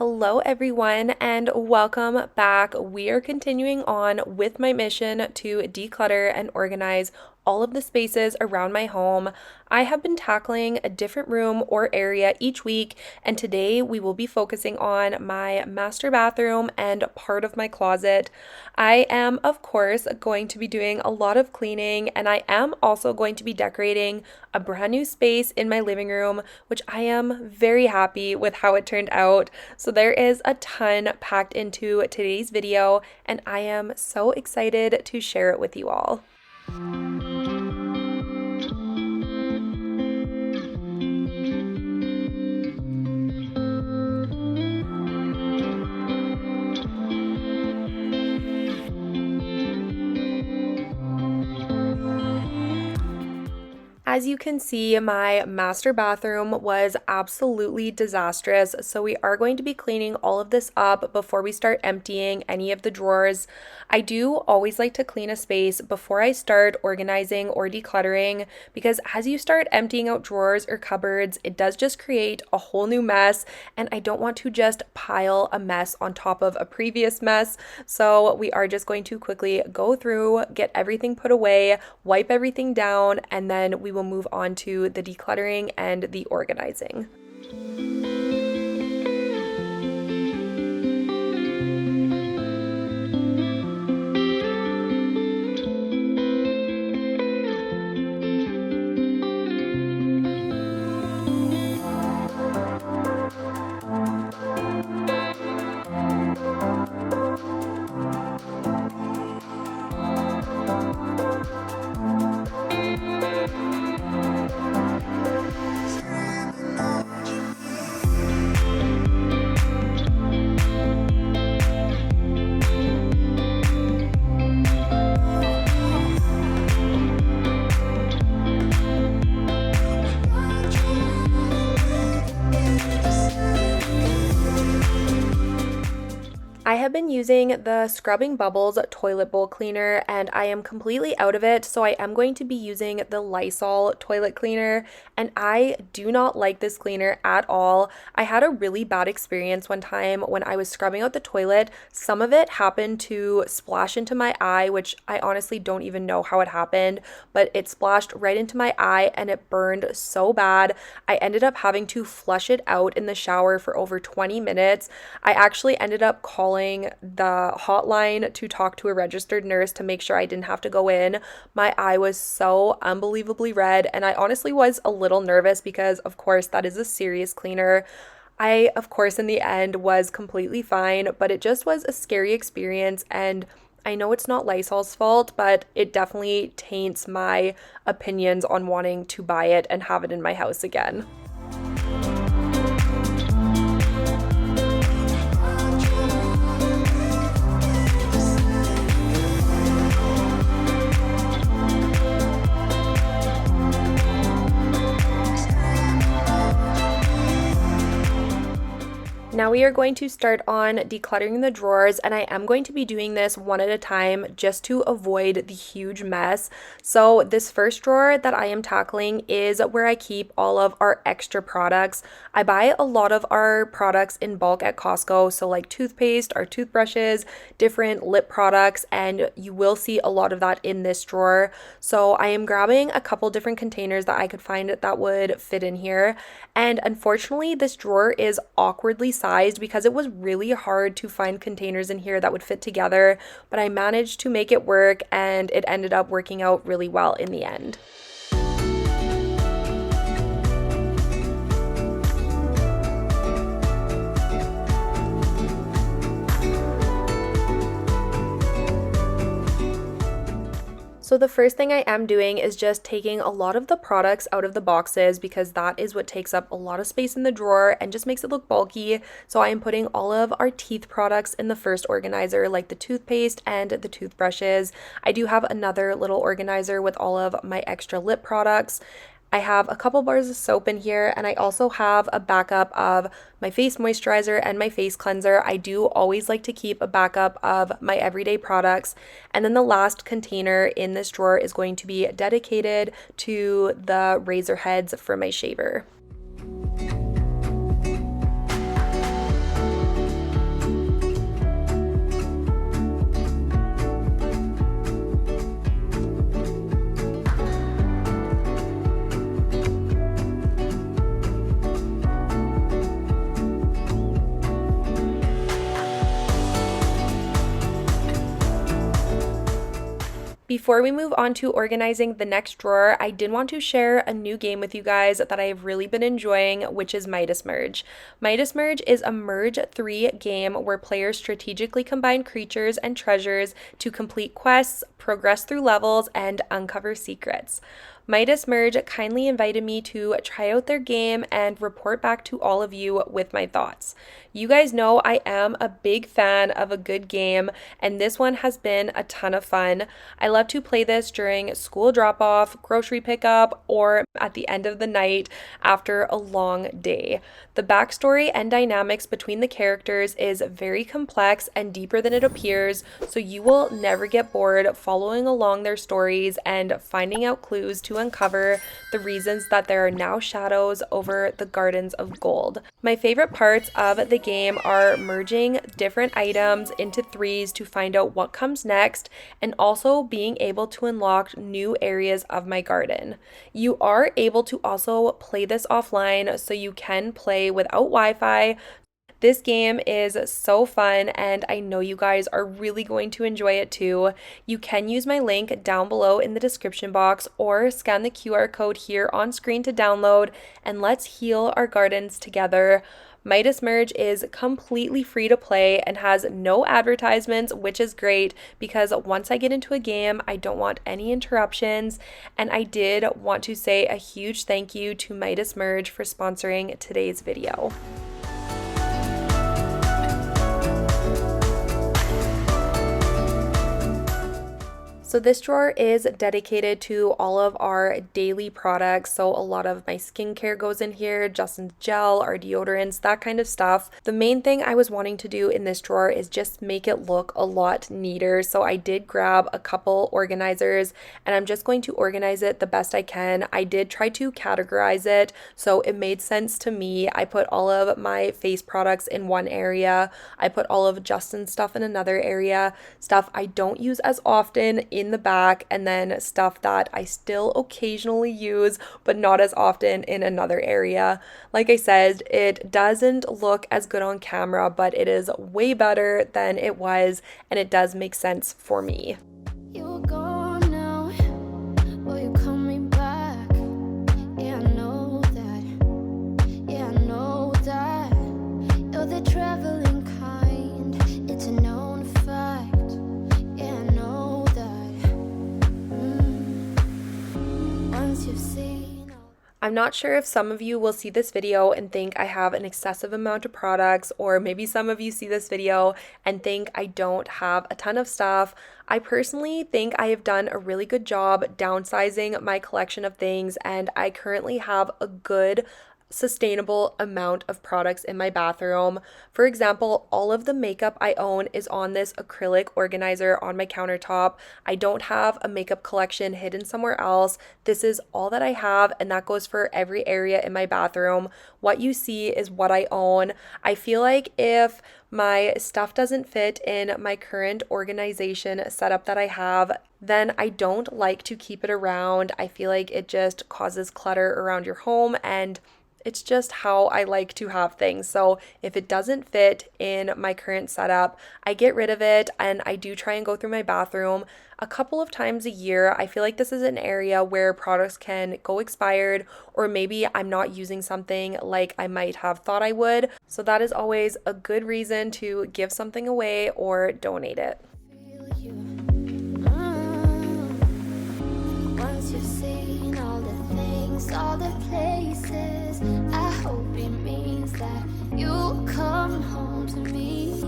Hello everyone and welcome back. We are continuing on with my mission to declutter and organize all of the spaces around my home. I have been tackling a different room or area each week, and today we will be focusing on my master bathroom and part of my closet. I am, of course, going to be doing a lot of cleaning, and I am also going to be decorating a brand new space in my living room, which I am very happy with how it turned out. So there is a ton packed into today's video, and I am so excited to share it with you all. As you can see, my master bathroom was absolutely disastrous, so we are going to be cleaning all of this up before we start emptying any of the drawers. I do always like to clean a space before I start organizing or decluttering, because as you start emptying out drawers or cupboards, it does just create a whole new mess, and I don't want to just pile a mess on top of a previous mess. So we are just going to quickly go through, get everything put away, wipe everything down, and then we will move on to the decluttering and the organizing. I have been using the Scrubbing Bubbles toilet bowl cleaner, and I am completely out of it, so I am going to be using the Lysol toilet cleaner, and I do not like this cleaner at all. I had a really bad experience one time when I was scrubbing out the toilet. Some of it happened to splash into my eye, which I honestly don't even know how it happened, but it splashed right into my eye and it burned so bad. I ended up having to flush it out in the shower for over 20 minutes. I actually ended up calling the hotline to talk to a registered nurse to make sure I didn't have to go in. My eye was so unbelievably red, and I honestly was a little nervous because, of course, that is a serious cleaner. I, of course, in the end was completely fine, but it just was a scary experience, and I know it's not Lysol's fault, but it definitely taints my opinions on wanting to buy it and have it in my house again. Now we are going to start on decluttering the drawers, and I am going to be doing this one at a time just to avoid the huge mess. So this first drawer that I am tackling is where I keep all of our extra products. I buy a lot of our products in bulk at Costco, so like toothpaste, our toothbrushes, different lip products, and you will see a lot of that in this drawer. So I am grabbing a couple different containers that I could find that would fit in here, and unfortunately this drawer is awkwardly sized because it was really hard to find containers in here that would fit together, but I managed to make it work, and it ended up working out really well in the end. So the first thing I am doing is just taking a lot of the products out of the boxes, because that is what takes up a lot of space in the drawer and just makes it look bulky. So I am putting all of our teeth products in the first organizer, like the toothpaste and the toothbrushes. I do have another little organizer with all of my extra lip products. I have a couple bars of soap in here, and I also have a backup of my face moisturizer and my face cleanser. I do always like to keep a backup of my everyday products. And then the last container in this drawer is going to be dedicated to the razor heads for my shaver. Before we move on to organizing the next drawer, I did want to share a new game with you guys that I have really been enjoying, which is Midas Merge. Midas Merge is a Merge 3 game where players strategically combine creatures and treasures to complete quests, progress through levels, and uncover secrets. Midas Merge kindly invited me to try out their game and report back to all of you with my thoughts. You guys know I am a big fan of a good game, and this one has been a ton of fun. I love to play this during school drop-off, grocery pickup, or at the end of the night after a long day. The backstory and dynamics between the characters is very complex and deeper than it appears, so you will never get bored following along their stories and finding out clues to uncover the reasons that there are now shadows over the gardens of gold. My favorite parts of the game are merging different items into threes to find out what comes next, and also being able to unlock new areas of my garden. You are able to also play this offline, so you can play without Wi-Fi. This game is so fun, and I know you guys are really going to enjoy it too. You can use my link down below in the description box or scan the QR code here on screen to download, and let's heal our gardens together. Midas Merge is completely free to play and has no advertisements, which is great because once I get into a game, I don't want any interruptions. And I did want to say a huge thank you to Midas Merge for sponsoring today's video. So this drawer is dedicated to all of our daily products. So a lot of my skincare goes in here, Justin's gel, our deodorants, that kind of stuff. The main thing I was wanting to do in this drawer is just make it look a lot neater. So I did grab a couple organizers and I'm just going to organize it the best I can. I did try to categorize it so it made sense to me. I put all of my face products in one area. I put all of Justin's stuff in another area, stuff I don't use as often in the back, and then stuff that I still occasionally use but not as often in another area. Like I said, it doesn't look as good on camera, but it is way better than it was, and it does make sense for me. You're gone now, but you're coming back. Yeah, I know that. Yeah, I know that. You're the traveling kind. It's a known fact. Yeah, I know that. Once you've seen all. I'm not sure if some of you will see this video and think I have an excessive amount of products, or maybe some of you see this video and think I don't have a ton of stuff. I personally think I have done a really good job downsizing my collection of things, and I currently have a good sustainable amount of products in my bathroom. For example, all of the makeup I own is on this acrylic organizer on my countertop. I don't have a makeup collection hidden somewhere else. This is all that I have, and that goes for every area in my bathroom. What you see is what I own. I feel like if my stuff doesn't fit in my current organization setup that I have, then I don't like to keep it around. I feel like it just causes clutter around your home, and it's just how I like to have things. So if it doesn't fit in my current setup, I get rid of it, and I do try and go through my bathroom a couple of times a year. I feel like this is an area where products can go expired, or maybe I'm not using something like I might have thought I would. So that is always a good reason to give something away or donate it. Feel you. Once you've seen all the things, all the places, I hope it means that you'll come home to me.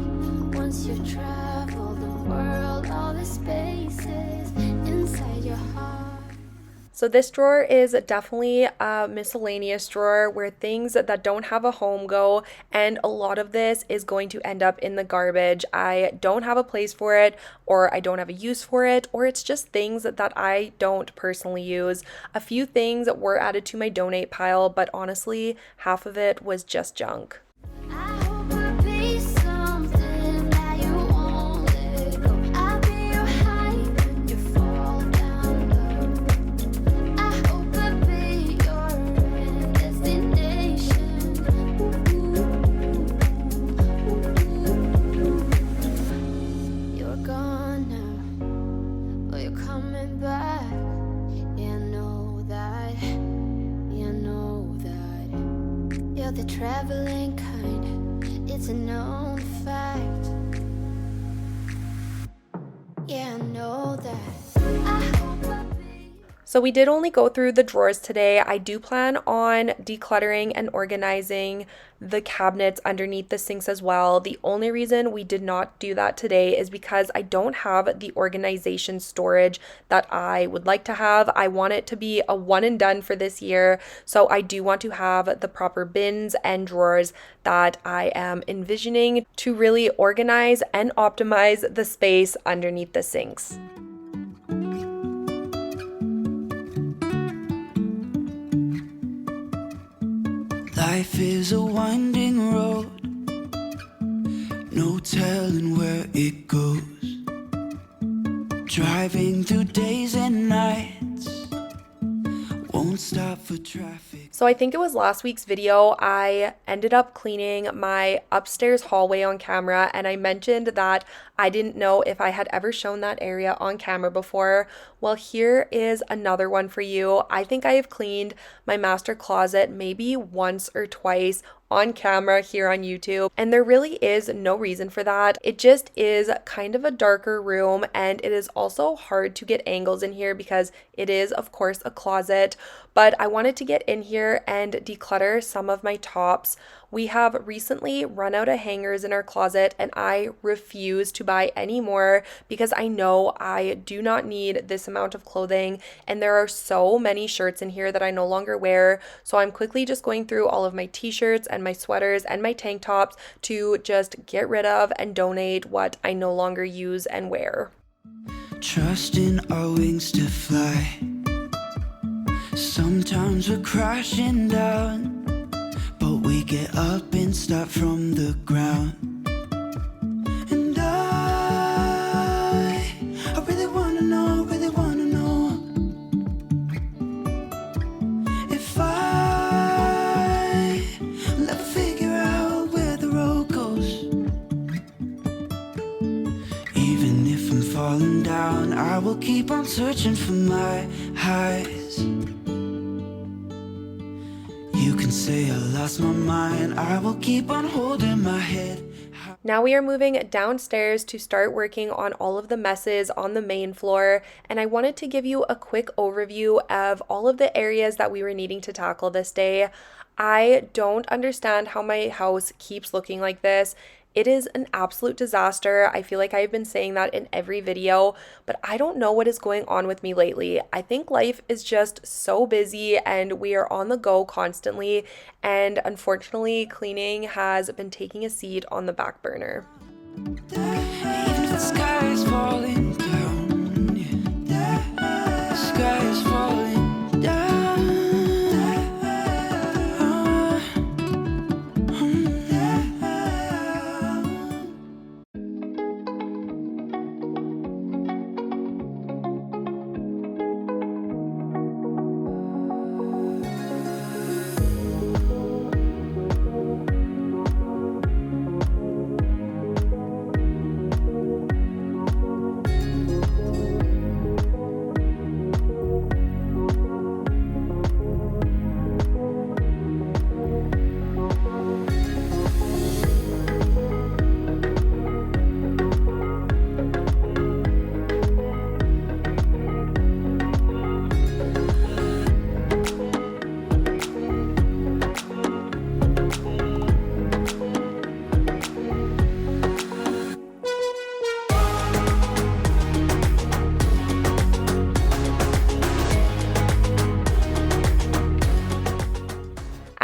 Once you've traveled the world, all the spaces inside your heart. So this drawer is definitely a miscellaneous drawer where things that don't have a home go, and a lot of this is going to end up in the garbage. I don't have a place for it, or I don't have a use for it, or it's just things that I don't personally use. A few things were added to my donate pile, but honestly, half of it was just junk. I hope I'll be something that you won't let go. I'll be your high when you fall down low. I hope I'll be your end destination. You're gone now, but you're coming the traveling kind. It's a known fact. Yeah, I know that. I hope I'll be. So we did only go through the drawers today. I do plan on decluttering and organizing the cabinets underneath the sinks as well. The only reason we did not do that today is because I don't have the organization storage that I would like to have. I want it to be a one and done for this year. So I do want to have the proper bins and drawers that I am envisioning to really organize and optimize the space underneath the sinks. Life is a winding road, no telling where it goes. Driving through days and nights, won't stop for traffic. So I think it was last week's video, I ended up cleaning my upstairs hallway on camera, and I mentioned that I didn't know if I had ever shown that area on camera before. Well, here is another one for you. I think I have cleaned my master closet maybe once or twice on camera here on YouTube, and there really is no reason for that. It just is kind of a darker room, and it is also hard to get angles in here because it is, of course, a closet. But I wanted to get in here and declutter some of my tops. We have recently run out of hangers in our closet, and I refuse to buy any more because I know I do not need this amount of clothing, and there are so many shirts in here that I no longer wear. So I'm quickly just going through all of my t-shirts and my sweaters and my tank tops to just get rid of and donate what I no longer use and wear. Trusting our wings to fly. Sometimes we're crashing down, but we get up and start from the ground. And I really wanna know if I'll ever figure out where the road goes. Even if I'm falling down, I will keep on searching for my highs. You can say I lost my mind, I will keep on holding my head. Now we are moving downstairs to start working on all of the messes on the main floor, and I wanted to give you a quick overview of all of the areas that we were needing to tackle this day. I don't understand how my house keeps looking like this. It is an absolute disaster. I feel like I've been saying that in every video, but I don't know what is going on with me lately. I think life is just so busy and we are on the go constantly, and unfortunately, cleaning has been taking a seat on the back burner. Even if the sky is falling down, yeah. The sky is falling down.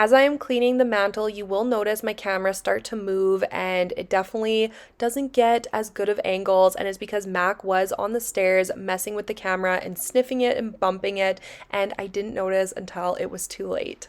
As I am cleaning the mantle, you will notice my camera start to move, and it definitely doesn't get as good of angles, and it's because Mac was on the stairs messing with the camera and sniffing it and bumping it, and I didn't notice until it was too late.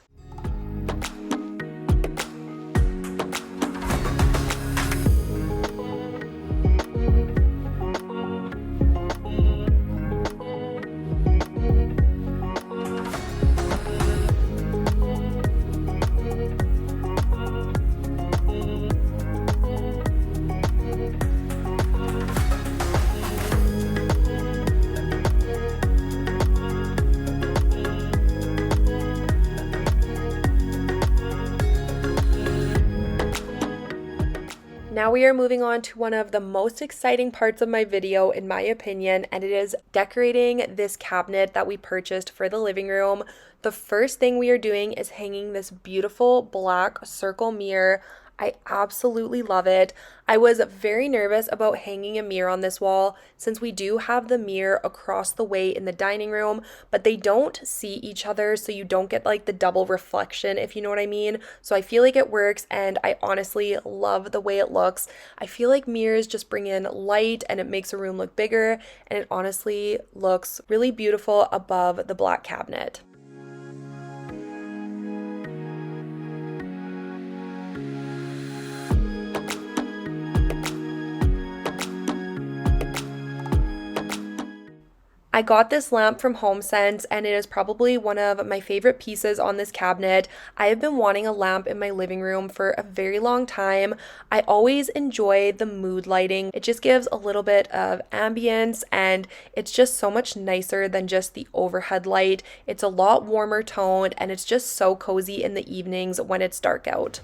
Now we are moving on to one of the most exciting parts of my video, in my opinion, and it is decorating this cabinet that we purchased for the living room. The first thing we are doing is hanging this beautiful black circle mirror. I absolutely love it. I was very nervous about hanging a mirror on this wall since we do have the mirror across the way in the dining room, but they don't see each other, so you don't get like the double reflection, if you know what I mean. So I feel like it works, and I honestly love the way it looks. I feel like mirrors just bring in light and it makes a room look bigger, and it honestly looks really beautiful above the black cabinet. I got this lamp from HomeSense, and it is probably one of my favorite pieces on this cabinet. I have been wanting a lamp in my living room for a very long time. I always enjoy the mood lighting. It just gives a little bit of ambience, and it's just so much nicer than just the overhead light. It's a lot warmer toned, and it's just so cozy in the evenings when it's dark out.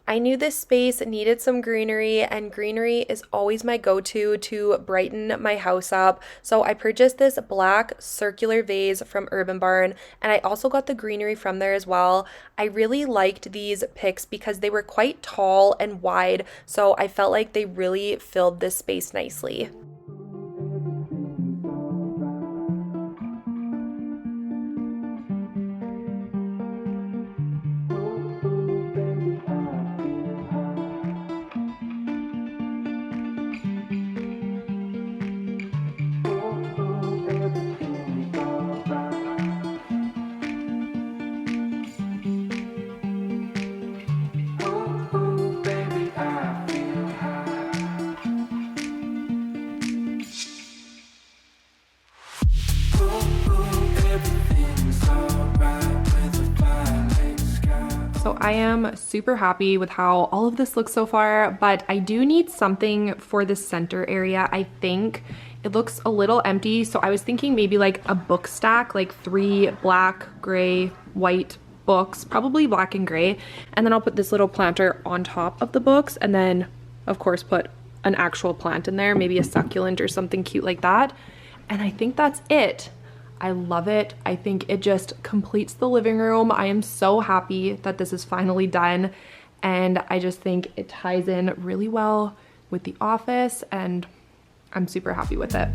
I knew this space needed some greenery, and greenery is always my go-to to brighten my house up. So I purchased this black circular vase from Urban Barn, and I also got the greenery from there as well. I really liked these picks because they were quite tall and wide, so I felt like they really filled this space nicely. So I am super happy with how all of this looks so far, but I do need something for the center area. I think it looks a little empty, so I was thinking maybe like a book stack, like 3 black, gray, white books, probably black and gray, and then I'll put this little planter on top of the books, and then of course put an actual plant in there, maybe a succulent or something cute like that. And I think that's it. I love it. I think it just completes the living room. I am so happy that this is finally done, and I just think it ties in really well with the office, and I'm super happy with it.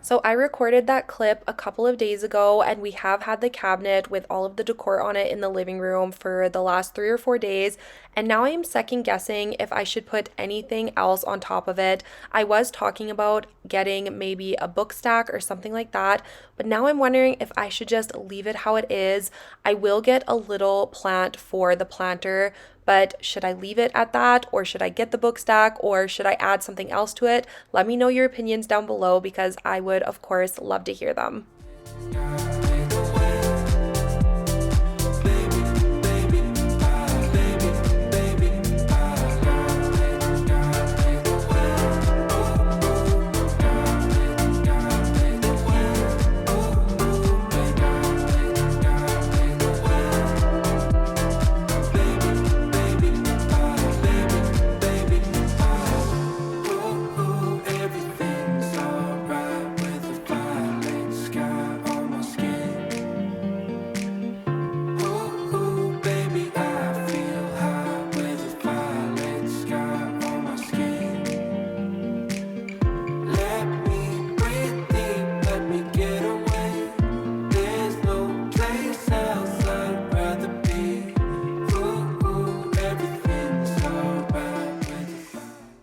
So I recorded that clip a couple of days ago, and we have had the cabinet with all of the decor on it in the living room for the last 3 or 4 days, and now I am second guessing if I should put anything else on top of it. I was talking about getting maybe a book stack or something like that, but now I'm wondering if I should just leave it how it is. I will get a little plant for the planter, but should I leave it at that, or should I get the book stack, or should I add something else to it? Let me know your opinions down below, because I would, of course, love to hear them.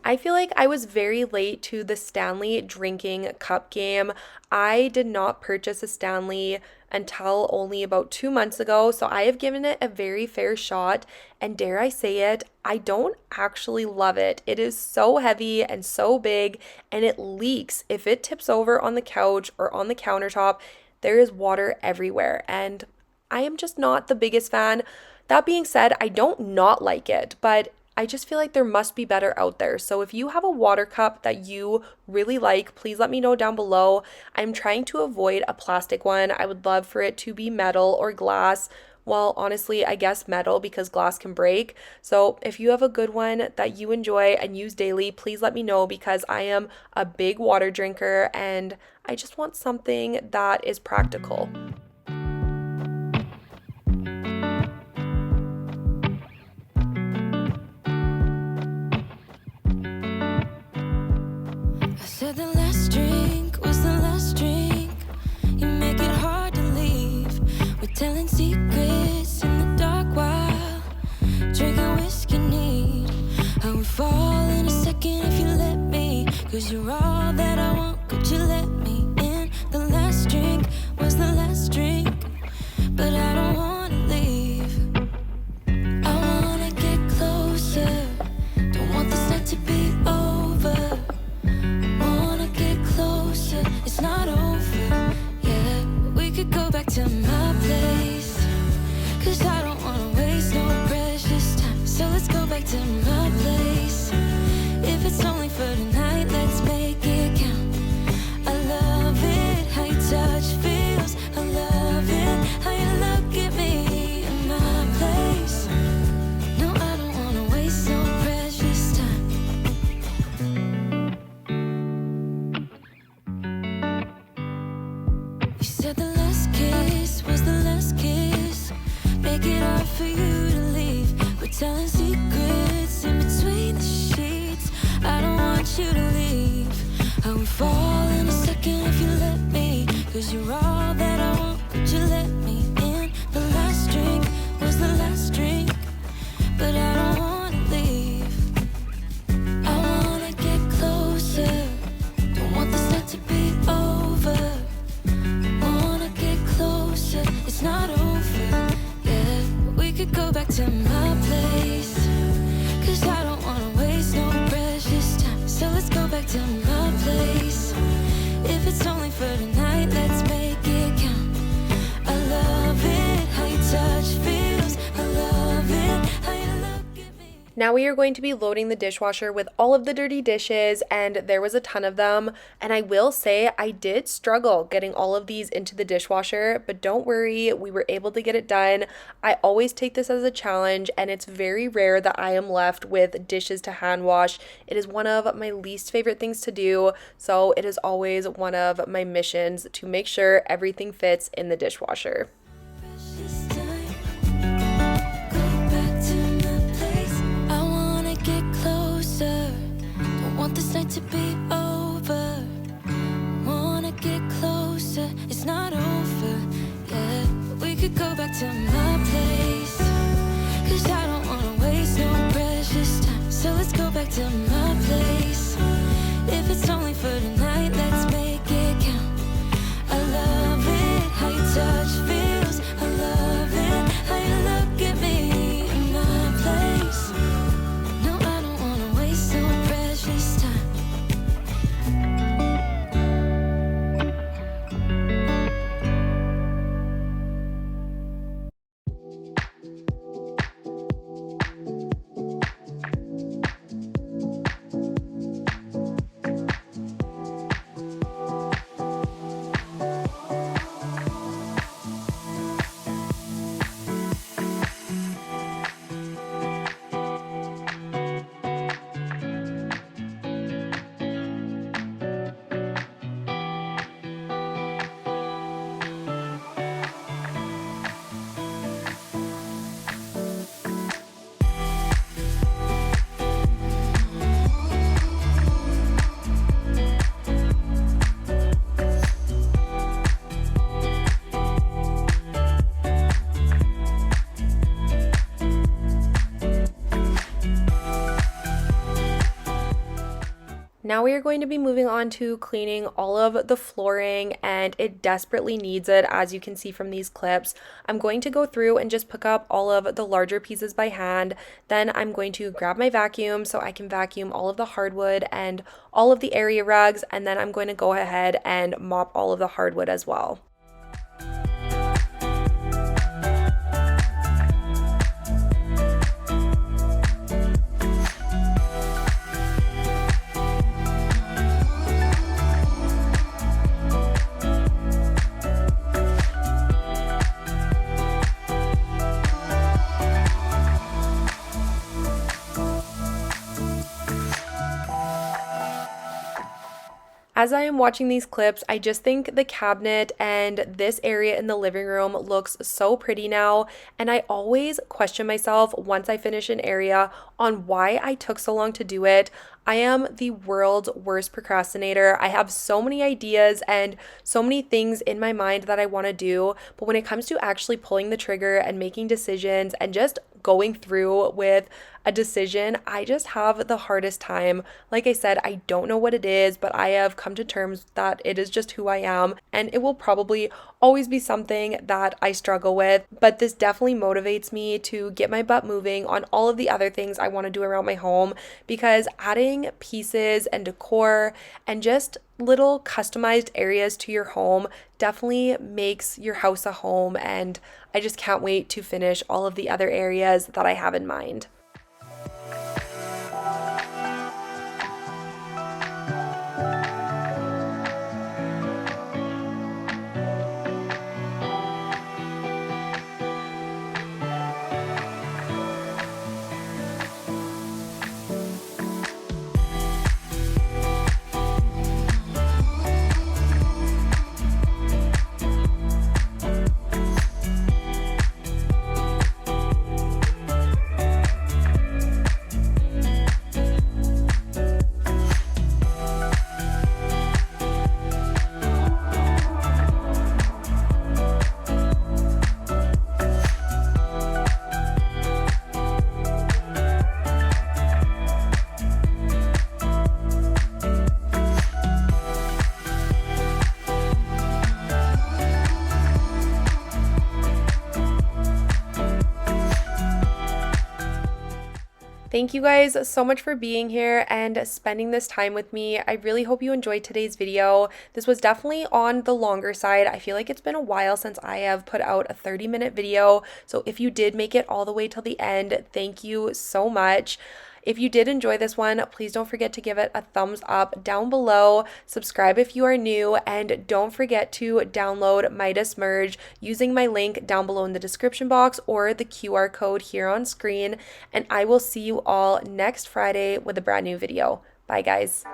I feel like I was very late to the Stanley drinking cup game. I did not purchase a Stanley until only about 2 months ago, so I have given it a very fair shot, and dare I say it, I don't actually love it. It is so heavy and so big, and it leaks if it tips over on the couch or on the countertop. there is water everywhere, and I am just not the biggest fan. That being said, I don't not like it, but I just feel like there must be better out there. So if you have a water cup that you really like, please let me know down below. I'm trying to avoid a plastic one. I would love for it to be metal or glass. Well, honestly, I guess metal because glass can break. So if you have a good one that you enjoy and use daily, please let me know because I am a big water drinker and I just want something that is practical. I said the last drink was the last drink. You make it hard to leave. We're telling secrets in the dark while drinking whiskey neat. I would fall in a second if you let me, 'cause you're all that I want. Could you let me in? The last drink was the last drink, but I don't wanna leave. I wanna get closer. Don't want this night to be over. Wanna get closer. It's not over. Yeah, we could go back to my place, 'cause I don't wanna waste no precious time. So let's go back to my place. If it's only for tonight, let's make it count. I love it, how your touch feels. I love it, how you look at me in my place. No, I don't wanna waste no precious time. You said the last kiss was the last kiss. Make it hard for you to leave. We're telling secrets in between the sheets. I don't want you to leave. I would fall in a second if you let me, 'cause you're all that I want. Could you let me in? The last drink was the last drink, but I don't wanna leave. I wanna get closer. Don't want this night to be over. Wanna get closer. It's not over. Yeah, we could go back to my place, 'cause I don't wanna waste no precious time. So let's go back to my place. If it's only for tonight, let's make it count. I love it, how your touch feels. I love it, how you look at me. Now we are going to be loading the dishwasher with all of the dirty dishes, and there was a ton of them. And I will say I did struggle getting all of these into the dishwasher, but don't worry, we were able to get it done. I always take this as a challenge, and it's very rare that I am left with dishes to hand wash. It is one of my least favorite things to do, so it is always one of my missions to make sure everything fits in the dishwasher. Precious time. Go back to my place. I wanna get closer. Don't want this night to be over. Wanna get closer. It's not over. Yeah, we could go back to my place, 'cause I don't wanna waste no precious time. So let's go back to my place. If it's only for tonight, let's make it count. I love it, how your touch feels. I love it, how you look at me in my place. No, I don't wanna waste no precious time. Now we are going to be moving on to cleaning all of the flooring, and it desperately needs it, as you can see from these clips. I'm going to go through and just pick up all of the larger pieces by hand. Then I'm going to grab my vacuum so I can vacuum all of the hardwood and all of the area rugs, and then I'm going to go ahead and mop all of the hardwood as well. As I am watching these clips, I just think the cabinet and this area in the living room looks so pretty now, and I always question myself once I finish an area on why I took so long to do it. I am the world's worst procrastinator. I have so many ideas and so many things in my mind that I want to do, but when it comes to actually pulling the trigger and making decisions and just going through with a decision, I just have the hardest time. Like I said, I don't know what it is, but I have come to terms that it is just who I am, and it will probably always be something that I struggle with. But this definitely motivates me to get my butt moving on all of the other things I want to do around my home, because adding pieces and decor and just little customized areas to your home definitely makes your house a home, and I just can't wait to finish all of the other areas that I have in mind. Thank you guys so much for being here and spending this time with me. I really hope you enjoyed today's video. This was definitely on the longer side. I feel like it's been a while since I have put out a 30-minute video. So if you did make it all the way till the end, thank you so much. If you did enjoy this one, please don't forget to give it a thumbs up down below. Subscribe if you are new, and don't forget to download Midas Merge using my link down below in the description box or the QR code here on screen. And I will see you all next Friday with a brand new video. Bye, guys.